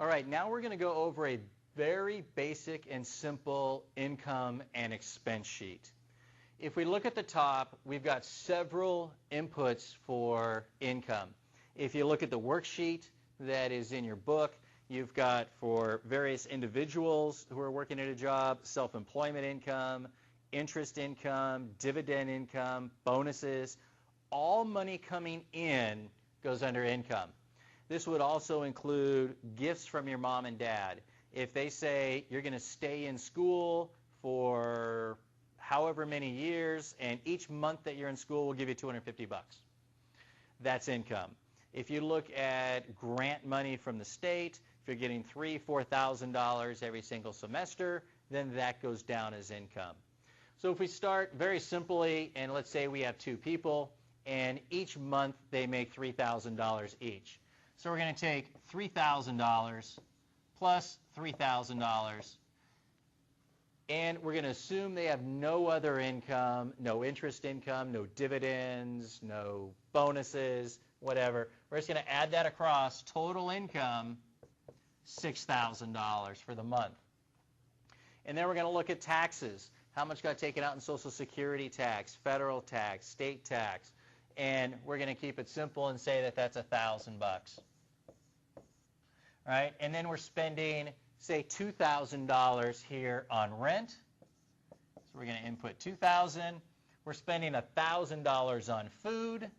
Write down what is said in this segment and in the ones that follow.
All right, now we're going to go over a very basic and simple income and expense sheet. If we look at the top, we've got several inputs for income. If you look at the worksheet that is in your book, you've got for various individuals who are working at a job, self-employment income, interest income, dividend income, bonuses. All money coming in goes under income. This would also include gifts from your mom and dad. If they say you're going to stay in school for however many years and each month that you're in school will give you $250. That's income. If you look at grant money from the state, if you're getting $3,000, $4,000 every single semester, then that goes down as income. So if we start very simply, and let's say we have two people, and each month they make $3,000 each. So we're going to take $3,000 plus $3,000, and we're going to assume they have no other income, no interest income, no dividends, no bonuses, whatever. We're just going to add that across. Total income, $6,000 for the month. And then we're going to look at taxes. How much got taken out in Social Security tax, federal tax, state tax. And we're going to keep it simple and say that that's $1,000. Right? And then we're spending, say, $2,000 here on rent. So we're going to input $2,000. We're spending $1,000 on food.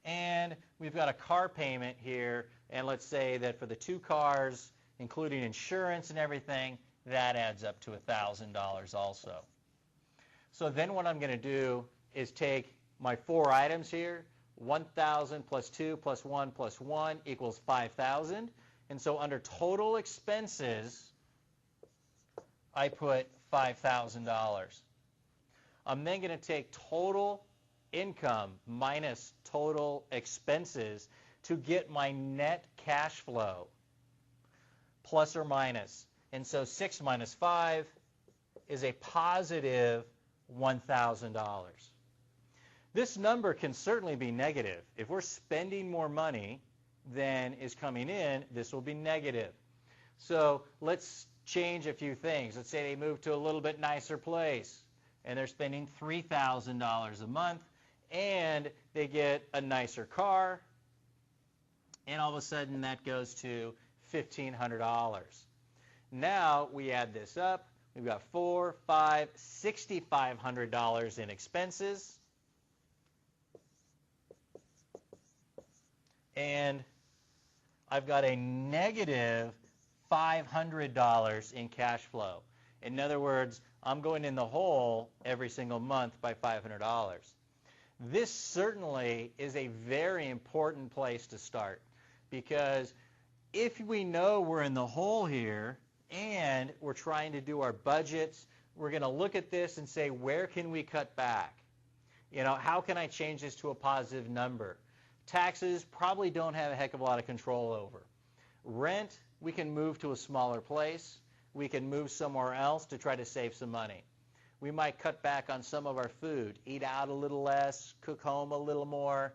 And we've got a car payment here. And let's say that for the two cars, including insurance and everything, that adds up to $1,000 also. So then what I'm going to do is take my four items here, 1,000 plus 2 plus 1 plus 1 equals 5,000. And so under total expenses, I put $5,000. I'm then going to take total income minus total expenses to get my net cash flow, plus or minus. And so 6 minus 5 is a positive $1,000. This number can certainly be negative. If we're spending more money than is coming in, this will be negative. So let's change a few things. Let's say they move to a little bit nicer place, and they're spending $3,000 a month, and they get a nicer car, and all of a sudden that goes to $1,500. Now we add this up. We've got $4,000, $5,000, $6,500 in expenses. And I've got a negative $500 in cash flow. In other words, I'm going in the hole every single month by $500. This certainly is a very important place to start, because if we know we're in the hole here and we're trying to do our budgets, we're going to look at this and say, where can we cut back? You know, how can I change this to a positive number? Taxes probably don't have a heck of a lot of control over. Rent, we can move to a smaller place. We can move somewhere else to try to save some money. We might cut back on some of our food, eat out a little less, cook home a little more,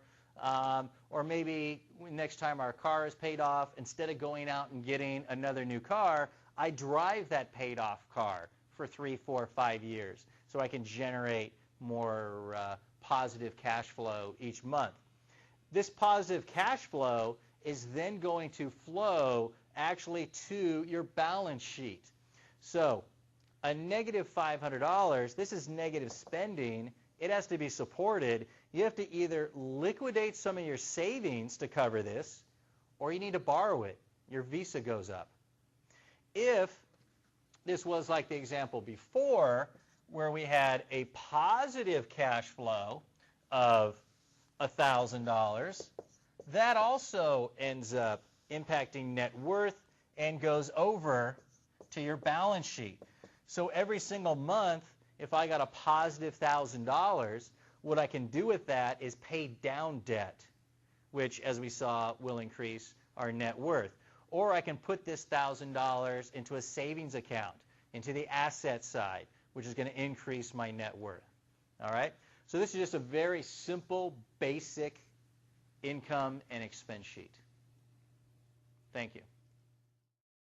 or maybe next time our car is paid off, instead of going out and getting another new car, I drive that paid off car for 3, 4, 5 years so I can generate more positive cash flow each month. This positive cash flow is then going to flow actually to your balance sheet. So a negative $500, this is negative spending. It has to be supported. You have to either liquidate some of your savings to cover this, or you need to borrow it. Your Visa goes up. If this was like the example before, where we had a positive cash flow of $1,000, that also ends up impacting net worth and goes over to your balance sheet. So every single month, if I got a positive $1,000, what I can do with that is pay down debt, which, as we saw, will increase our net worth. Or I can put this $1,000 into a savings account, into the asset side, which is going to increase my net worth. All right? So this is just a very simple, basic income and expense sheet. Thank you.